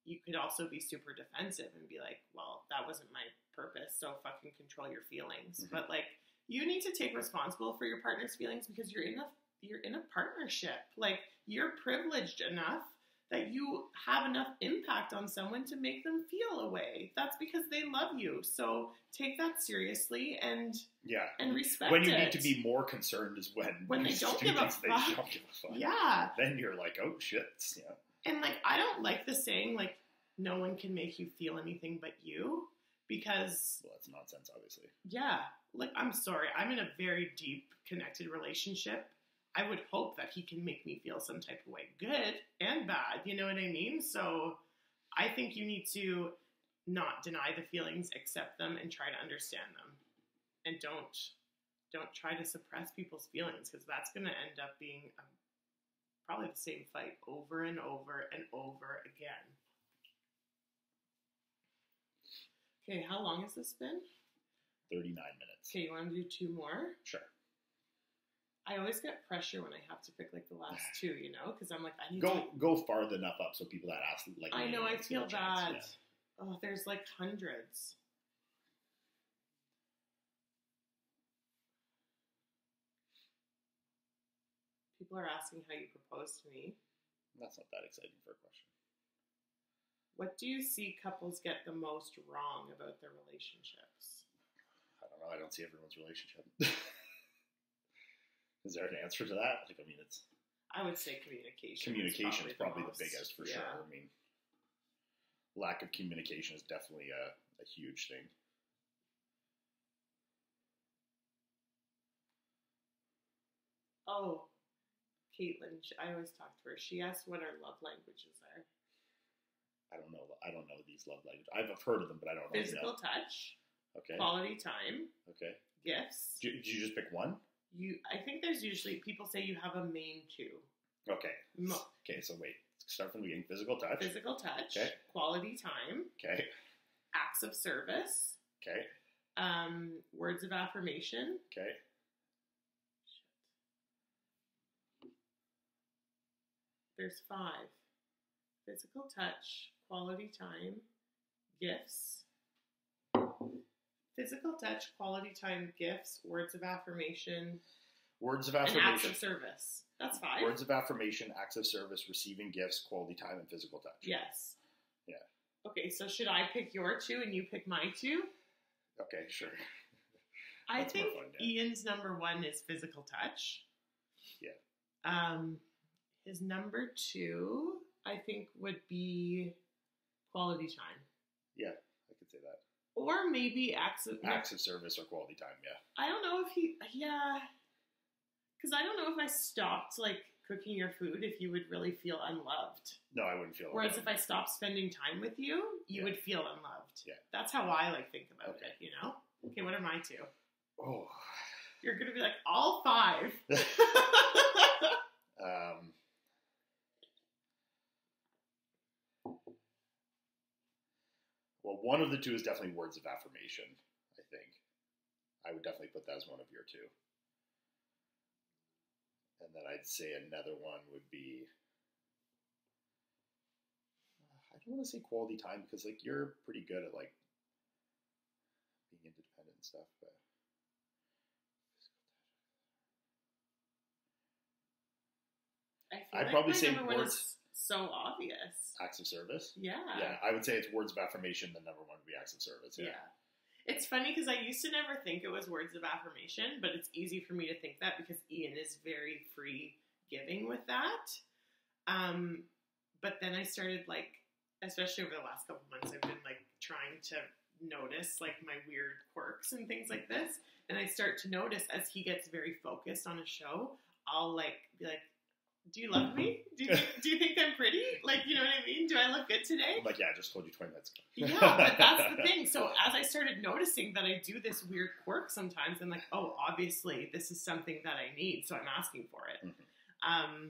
you could also be super defensive and be like, well, that wasn't my purpose, so fucking control your feelings. Mm-hmm. But like, you need to take responsibility for your partner's feelings because you're in a partnership. Like, you're privileged enough that you have enough impact on someone to make them feel a way. That's because they love you. So take that seriously and respect it. When you need to be more concerned is when they don't give a fuck. Yeah. Then you're like, oh shit. Yeah. And like, I don't like the saying like, no one can make you feel anything but you, because... Well, that's nonsense, obviously. Yeah. Like, I'm sorry. I'm in a very deep, connected relationship. I would hope that he can make me feel some type of way, good and bad, you know what I mean? So I think you need to not deny the feelings, accept them, and try to understand them. And don't try to suppress people's feelings, because that's going to end up being probably the same fight over and over and over again. Okay, how long has this been? 39 minutes. Okay, you want to do 2 more? Sure. I always get pressure when I have to pick like the last 2, you know, because I'm like, I need go far enough up so people that ask like. I know, I feel bad. Yeah. Oh, there's like hundreds. People are asking how you proposed to me. That's not that exciting for a question. What do you see couples get the most wrong about their relationships? I don't know. I don't see everyone's relationship. Is there an answer to that? Like, I mean, it's. I would say communication. Communication is probably the biggest for yeah. sure. I mean, lack of communication is definitely a huge thing. Oh, Caitlin, I always talk to her. She asked what our love languages are. I don't know these love languages. I've heard of them, but I don't know. Physical touch. Okay. Quality time. Okay. Gifts. Did you just pick one? I think there's usually, people say you have a main 2. Okay. Okay, so wait. Start from the beginning. Physical touch. Physical touch. Okay. Quality time. Okay. Acts of service. Okay. Words of affirmation. Okay. There's 5. Physical touch, quality time, gifts. Physical touch, quality time, gifts, words of affirmation. Words of affirmation. And acts of service. That's 5. Words of affirmation, acts of service, receiving gifts, quality time, and physical touch. Yes. Yeah. Okay, so should I pick your 2 and you pick my 2? Okay, sure. I think Ian's number 1 is physical touch. Yeah. His number 2, I think, would be quality time. Yeah, I could say that. Or maybe acts of service or quality time, yeah. I don't know if because I don't know if I stopped, like, cooking your food, if you would really feel unloved. No, I wouldn't feel Whereas if I stopped spending time with you, you would feel unloved. Yeah. That's how I, like, think about it, you know? Okay, what are my 2? Oh. You're going to be like, all 5. Well, one of the 2 is definitely words of affirmation, I think. I would definitely put that as one of your 2. And then I'd say another one would be, I don't want to say quality time because, like, you're pretty good at, like, being independent and stuff, but I'd probably say words. So obvious. Acts of service? Yeah. Yeah, I would say it's words of affirmation, then number 1 would be acts of service. Yeah. It's funny because I used to never think it was words of affirmation, but it's easy for me to think that because Ian is very free giving with that. But then I started, like, especially over the last couple months, I've been, like, trying to notice, like, my weird quirks and things like this. And I start to notice as he gets very focused on a show, I'll, like, be like, do you love me? Do you think I'm pretty? Like, you know what I mean? Do I look good today? I'm like, yeah, I just told you 20 minutes ago. Yeah, but that's the thing. So as I started noticing that I do this weird quirk sometimes, I'm like, oh, obviously this is something that I need, so I'm asking for it. Mm-hmm.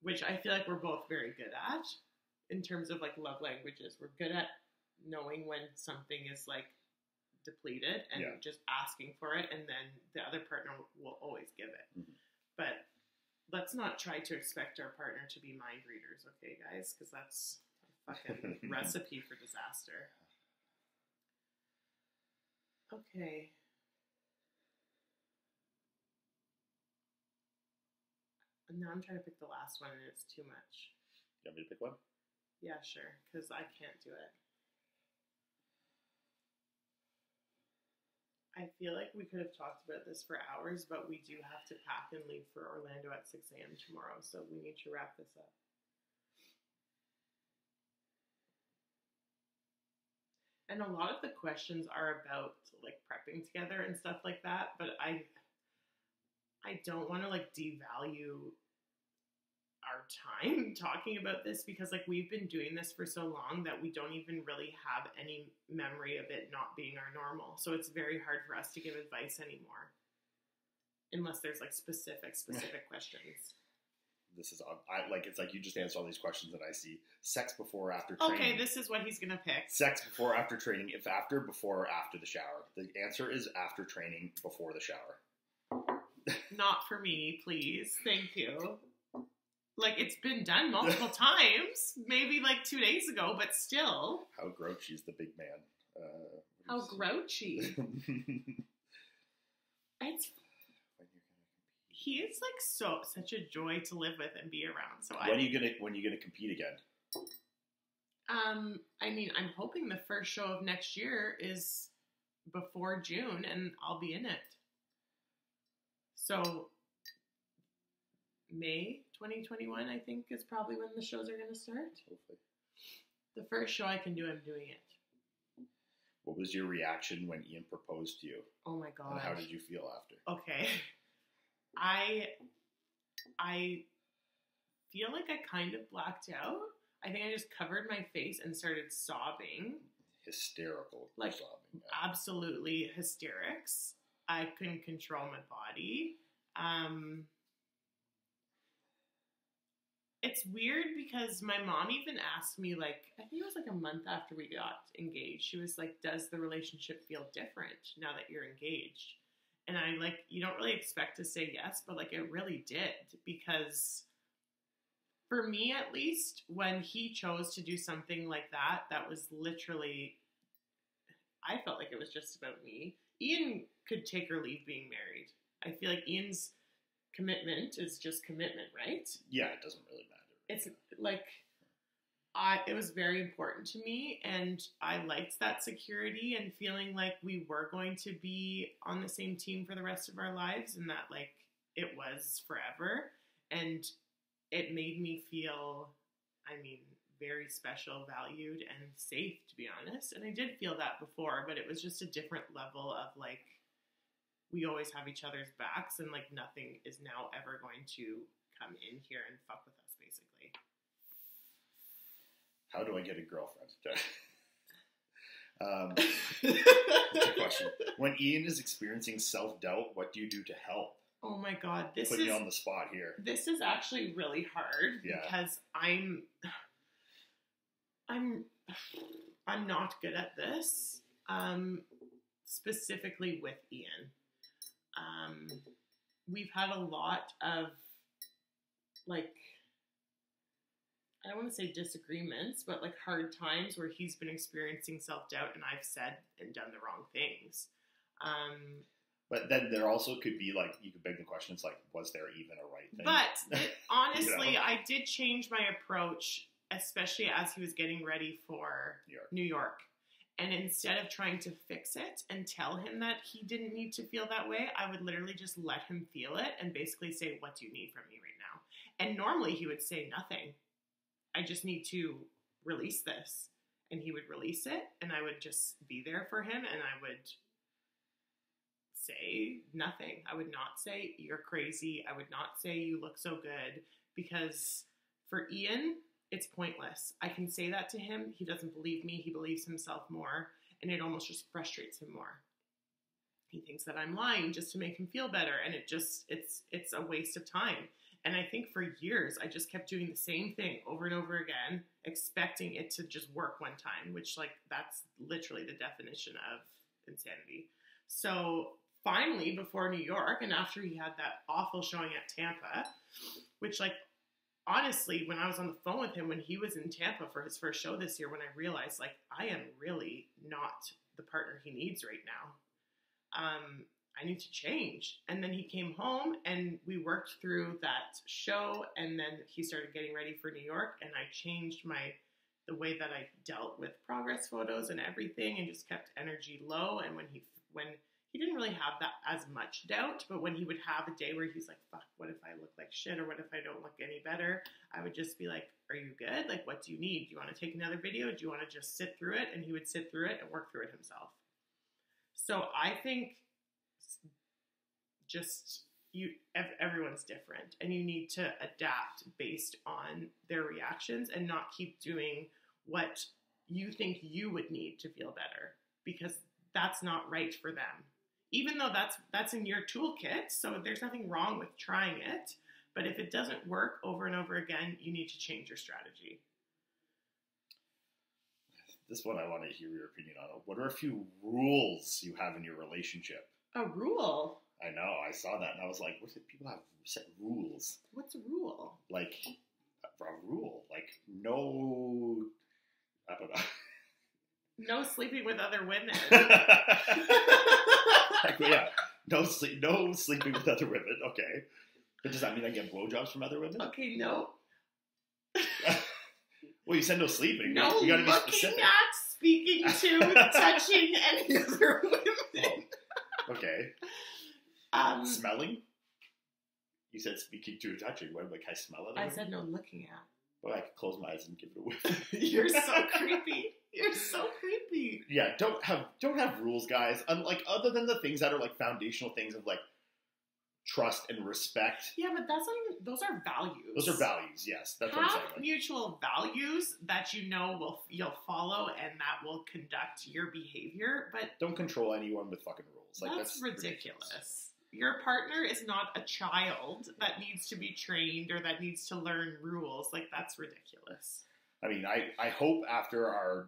Which I feel like we're both very good at in terms of, like, love languages. We're good at knowing when something is, like, depleted and just asking for it, and then the other partner will always give it. Mm-hmm. But let's not try to expect our partner to be mind readers, okay, guys? Because that's a fucking recipe for disaster. Okay. And now I'm trying to pick the last one, and it's too much. You want me to pick one? Yeah, sure, because I can't do it. I feel like we could have talked about this for hours, but we do have to pack and leave for Orlando at 6 a.m. tomorrow, so we need to wrap this up. And a lot of the questions are about, like, prepping together and stuff like that, but I don't want to, like, devalue our time talking about this because, like, we've been doing this for so long that we don't even really have any memory of it not being our normal. So it's very hard for us to give advice anymore unless there's, like, specific questions. this is it's like you just answer all these questions and I see sex before or after training. Okay, this is what he's gonna pick. Sex before or after training. If after, before, or after the shower. The answer is after training, before the shower. Not for me, please. Thank you. Like, it's been done multiple times. Maybe like 2 days ago, but still. How grouchy is the big man? How grouchy. It's... He is like such a joy to live with and be around. So when are you gonna compete again? I mean, I'm hoping the first show of next year is before June, and I'll be in it. So May 2021, I think, is probably when the shows are going to start. Hopefully. The first show I can do, I'm doing it. What was your reaction when Iain proposed to you? Oh my god! And how did you feel after? Okay. I feel like I kind of blacked out. I think I just covered my face and started sobbing. Hysterical sobbing. Yeah. Absolutely hysterics. I couldn't control my body. It's weird because my mom even asked me, like, I think it was like a month after we got engaged. She was like, does the relationship feel different now that you're engaged? And I, like, you don't really expect to say yes, but, like, it really did. Because for me, at least, when he chose to do something like that, that was literally, I felt like it was just about me. Iain could take or leave being married. I feel like Iain's commitment is just commitment, right? Yeah, it doesn't really matter. It's like, it was very important to me, and I liked that security and feeling like we were going to be on the same team for the rest of our lives, and that, like, it was forever. And it made me feel, I mean, very special, valued, and safe, to be honest. And I did feel that before, but it was just a different level of, like, we always have each other's backs, and, like, nothing is now ever going to come in here and fuck with us, basically. How do I get a girlfriend? That's a question. When Iain is experiencing self-doubt, what do you do to help? Oh my god, Put you on the spot here. This is actually really hard because I'm not good at this. Specifically with Iain. We've had a lot of, like, I don't want to say disagreements, but, like, hard times where he's been experiencing self-doubt and I've said and done the wrong things. But then there also could be, like, you could beg the question, it's like, was there even a right thing? But honestly, you know? I did change my approach, especially as he was getting ready for New York. And instead of trying to fix it and tell him that he didn't need to feel that way, I would literally just let him feel it and basically say, what do you need from me right now? And normally he would say nothing. I just need to release this. And he would release it, and I would just be there for him, and I would say nothing. I would not say, you're crazy. I would not say, you look so good. Because for Iain, it's pointless. I can say that to him. He doesn't believe me. He believes himself more. And it almost just frustrates him more. He thinks that I'm lying just to make him feel better. And it's a waste of time. And I think for years, I just kept doing the same thing over and over again, expecting it to just work one time, which, like, that's literally the definition of insanity. So finally, before New York, and after he had that awful showing at Tampa, which, like, honestly, when I was on the phone with him when he was in Tampa for his first show this year, when I realized, like, I am really not the partner he needs right now. I need to change. And then he came home and we worked through that show, and then he started getting ready for New York, and I changed the way that I dealt with progress photos and everything, and just kept energy low. And when he didn't really have that as much doubt, but when he would have a day where he's like, fuck, what if I look like shit, or what if I don't look any better? I would just be like, are you good? Like, what do you need? Do you want to take another video? Do you want to just sit through it? And he would sit through it and work through it himself. So I think just everyone's different, and you need to adapt based on their reactions and not keep doing what you think you would need to feel better, because that's not right for them. Even though that's in your toolkit, so there's nothing wrong with trying it, But if it doesn't work over and over again, you need to change your strategy. This one I want to hear your opinion on. What are a few rules you have in your relationship? A rule? I know. I saw that and I was like, what do people have set rules? What's a rule? Like, a rule. Like, no... I don't know. No sleeping with other women. Like, yeah. No sleeping with other women. Okay. But does that mean I get blowjobs from other women? Okay, no. Well, you said no sleeping. No you gotta be looking specific. at, speaking to, touching any other women. Oh, okay. Smelling? You said speaking to or touching. What, like, I smell it? I said no looking at. Well, I could close my eyes and give it a whiff. You're so creepy. You're so creepy. Yeah, don't have rules, guys. Like, other than the things that are like foundational things of like trust and respect. Yeah, but that's not even, those are values. Those are values, yes. That's what I'm saying. Have mutual values that you know you'll follow and that will conduct your behavior, but don't control anyone with fucking rules. Like, that's ridiculous. Your partner is not a child that needs to be trained or that needs to learn rules. Like, that's ridiculous. I mean, I hope after our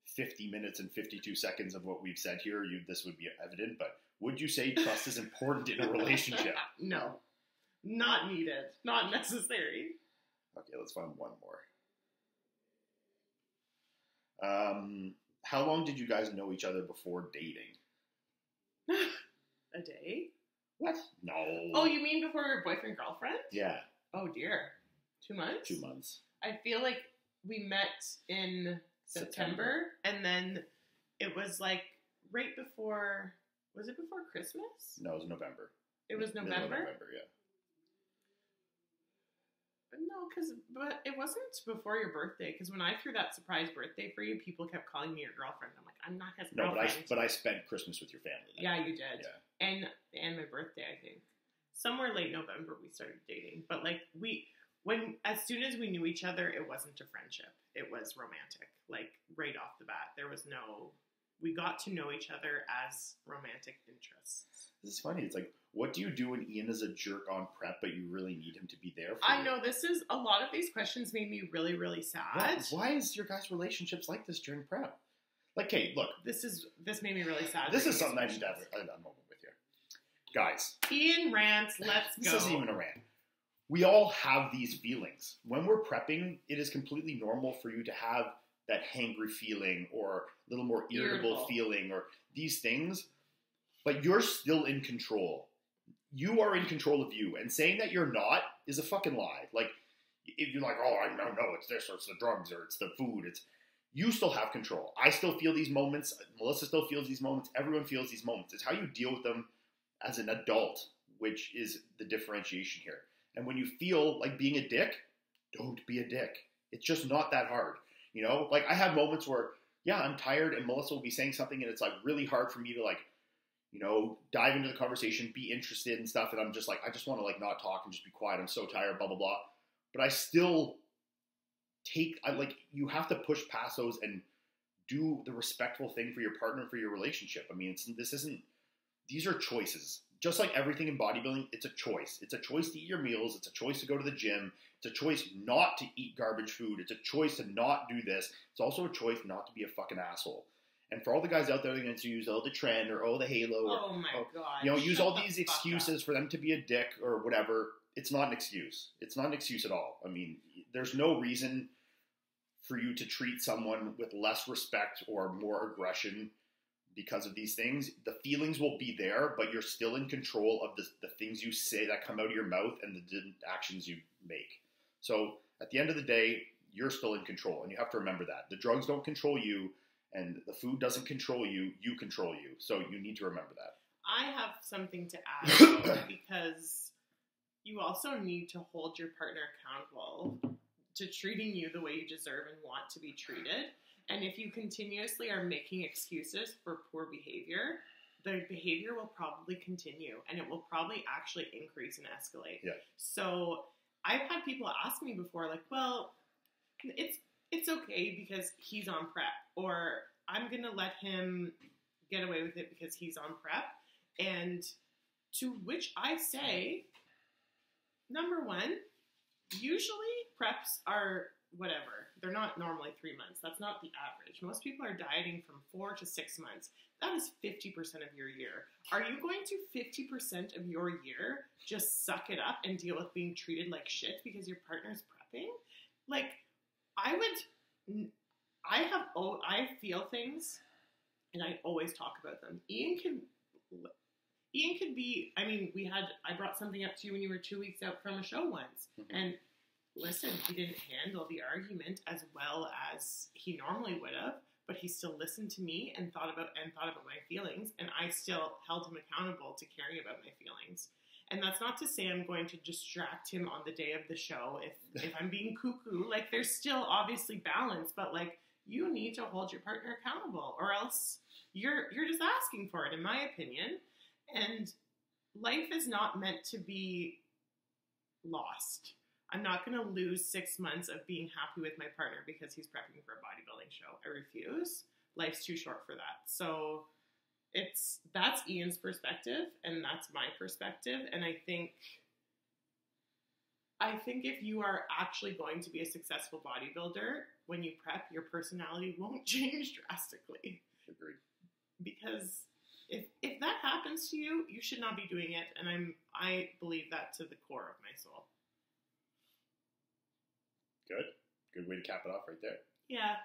50 minutes and 52 seconds of what we've said here, this would be evident, but would you say trust is important in a relationship? No. Not needed. Not necessary. Okay, let's find one more. How long did you guys know each other before dating? A day? What? No. Oh, you mean before we were boyfriend-girlfriend? Yeah. Oh, dear. 2 months? 2 months. I feel like we met in September, and then it was like right before, was it before Christmas? No, it was November. It was November? November, yeah. No, but it wasn't before your birthday, because when I threw that surprise birthday for you, people kept calling me your girlfriend. I'm like, I'm not his girlfriend. No, but I spent Christmas with your family then. Yeah, you did. Yeah. And my birthday, I think. Somewhere late November we started dating. But like as soon as we knew each other, it wasn't a friendship. It was romantic. Like right off the bat. We got to know each other as romantic interests. This is funny. It's like, what do you do when Iain is a jerk on prep, but you really need him to be there for you? I know, a lot of these questions made me really, really sad. Why is your guys' relationships like this during prep? Like, okay, look. This made me really sad. This is something I need to have a moment with you. Guys. Iain rants, let's go. This isn't even a rant. We all have these feelings. When we're prepping, it is completely normal for you to have that hangry feeling or a little more irritable feeling or these things, but you're still in control. You are in control of you, and saying that you're not is a fucking lie. Like, if you're like, oh, I don't know, it's this or it's the drugs or it's the food, you still have control. I still feel these moments. Melissa still feels these moments. Everyone feels these moments. It's how you deal with them as an adult, which is the differentiation here. And when you feel like being a dick, don't be a dick. It's just not that hard. You know, like I have moments where, yeah, I'm tired and Melissa will be saying something and it's like really hard for me to like, you know, dive into the conversation, be interested and stuff. And I'm just like, I just want to like not talk and just be quiet. I'm so tired, blah, blah, blah. But I still you have to push past those and do the respectful thing for your partner and for your relationship. I mean, these are choices. Just like everything in bodybuilding, it's a choice. It's a choice to eat your meals. It's a choice to go to the gym. It's a choice not to eat garbage food. It's a choice to not do this. It's also a choice not to be a fucking asshole. And for all the guys out there that are going to use the trend or the halo or God, you know, use all these excuses for them to be a dick or whatever, it's not an excuse. It's not an excuse at all. I mean, there's no reason for you to treat someone with less respect or more aggression because of these things. The feelings will be there, but you're still in control of the things you say that come out of your mouth and the actions you make. So at the end of the day, you're still in control, and you have to remember that. The drugs don't control you, and the food doesn't control you. You control you. So you need to remember that. I have something to add, because you also need to hold your partner accountable to treating you the way you deserve and want to be treated. And if you continuously are making excuses for poor behavior, the behavior will probably continue, and it will probably actually increase and escalate. Yeah. So I've had people ask me before, like, well, it's okay because he's on prep, or I'm going to let him get away with it because he's on prep. And to which I say, Number one, usually preps are whatever. They're not normally 3 months. That's not the average. Most people are dieting from 4 to 6 months. That is 50% of your year. Are you going to 50% of your year just suck it up and deal with being treated like shit because your partner's prepping? Like, I feel things and I always talk about them. Iain could be, I mean, I brought something up to you when you were 2 weeks out from a show once. Mm-hmm. And listen, he didn't handle the argument as well as he normally would have, but he still listened to me and thought about my feelings, and I still held him accountable to caring about my feelings. And that's not to say I'm going to distract him on the day of the show if I'm being cuckoo. Like, there's still obviously balance, but like, you need to hold your partner accountable, or else you're just asking for it, in my opinion. And life is not meant to be lost. I'm not going to lose 6 months of being happy with my partner because he's prepping for a bodybuilding show. I refuse. Life's too short for that. So that's Iain's perspective, and that's my perspective. And I think if you are actually going to be a successful bodybuilder, when you prep, your personality won't change drastically. Agreed. Because if that happens to you, you should not be doing it. And I believe that to the core of my soul. Good way to cap it off right there. Yeah,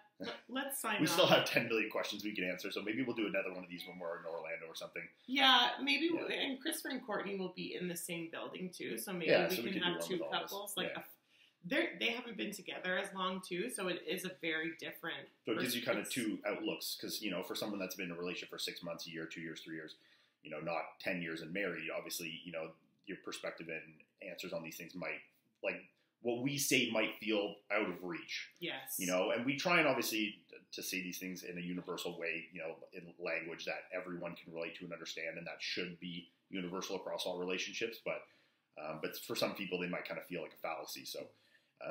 let's sign off. We still have 10 million questions we can answer, so maybe we'll do another one of these when we're in Orlando or something. Yeah, maybe. Yeah. And Christopher and Courtney will be in the same building too, so maybe we can have two couples. Like, they haven't been together as long too, so it is a very different. So it gives you kind of two outlooks, because for someone that's been in a relationship for 6 months, a year, 2 years, 3 years, not 10 years and married. Obviously, your perspective and answers on these things might, like, what we say might feel out of reach. Yes. And we try and obviously to say these things in a universal way, in language that everyone can relate to and understand, and that should be universal across all relationships. But for some people, they might kind of feel like a fallacy. So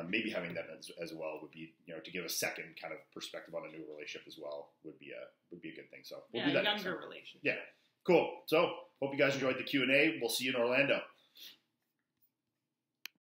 maybe having that as well would be, to give a second kind of perspective on a new relationship as well would be a good thing. So we'll do that. Younger relationship. Yeah. Cool. So hope you guys enjoyed the Q&A. We'll see you in Orlando.